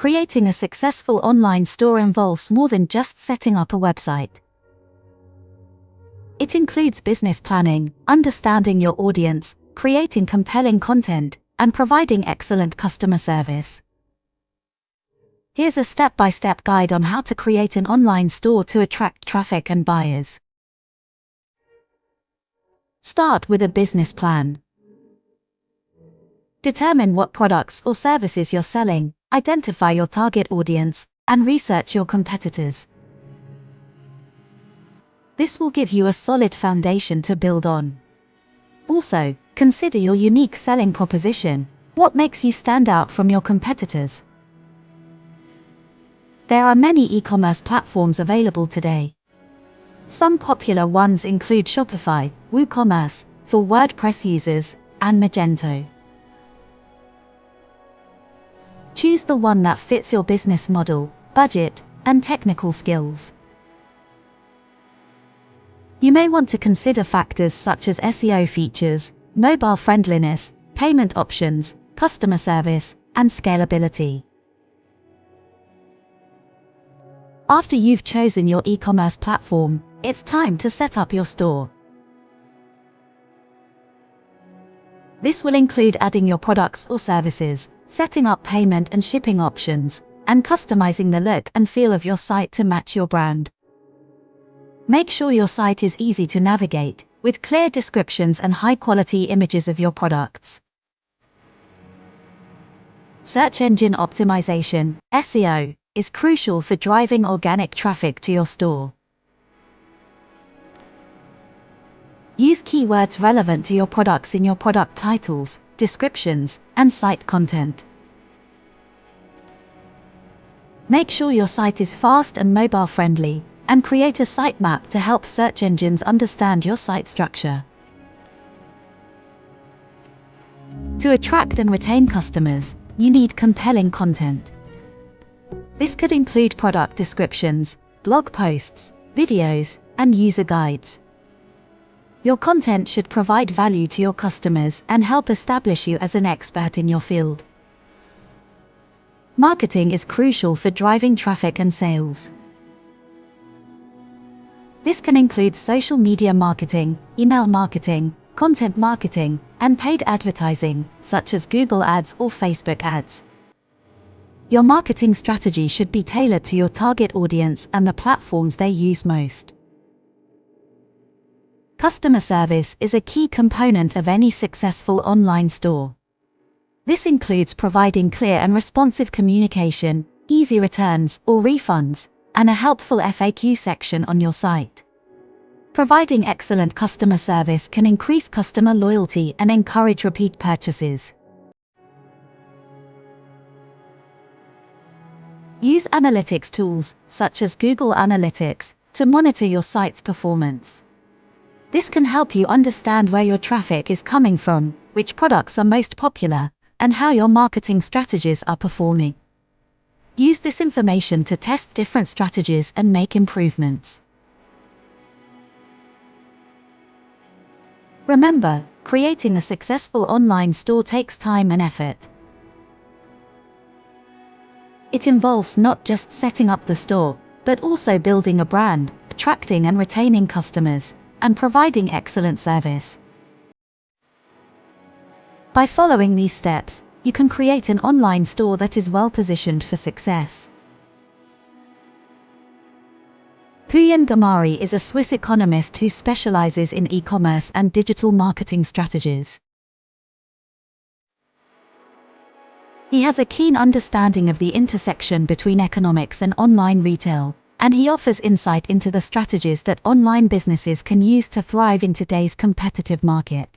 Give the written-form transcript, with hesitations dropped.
Creating a successful online store involves more than just setting up a website. It includes business planning, understanding your audience, creating compelling content, and providing excellent customer service. Here's a step-by-step guide on how to create an online store to attract traffic and buyers. Start with a business plan. Determine what products or services you're selling, identify your target audience, and research your competitors. This will give you a solid foundation to build on. Also, consider your unique selling proposition. What makes you stand out from your competitors? There are many e-commerce platforms available today. Some popular ones include Shopify, Ecommerce for WordPress users, and Magento. Choose the one that fits your business model, budget, and technical skills. You may want to consider factors such as SEO features, mobile friendliness, payment options, customer service, and scalability. After you've chosen your e-commerce platform, it's time to set up your store. This will include adding your products or services, setting up payment and shipping options, and customizing the look and feel of your site to match your brand. Make sure your site is easy to navigate, with clear descriptions and high-quality images of your products. Search engine optimization, SEO, is crucial for driving organic traffic to your store. Use keywords relevant to your products in your product titles, descriptions, and site content. Make sure your site is fast and mobile-friendly, and create a sitemap to help search engines understand your site structure. To attract and retain customers, you need compelling content. This could include product descriptions, blog posts, videos, and user guides. Your content should provide value to your customers and help establish you as an expert in your field. Marketing is crucial for driving traffic and sales. This can include social media marketing, email marketing, content marketing, and paid advertising, such as Google Ads or Facebook Ads. Your marketing strategy should be tailored to your target audience and the platforms they use most. Customer service is a key component of any successful online store. This includes providing clear and responsive communication, easy returns or refunds, and a helpful FAQ section on your site. Providing excellent customer service can increase customer loyalty and encourage repeat purchases. Use analytics tools, such as Google Analytics, to monitor your site's performance. This can help you understand where your traffic is coming from, which products are most popular, and how your marketing strategies are performing. Use this information to test different strategies and make improvements. Remember, creating a successful online store takes time and effort. It involves not just setting up the store, but also building a brand, attracting and retaining customers, and providing excellent service. By following these steps, you can create an online store that is well positioned for success. Pooyan Ghamari is a Swiss economist who specializes in e-commerce and digital marketing strategies. He has a keen understanding of the intersection between economics and online retail, and he offers insight into the strategies that online businesses can use to thrive in today's competitive market.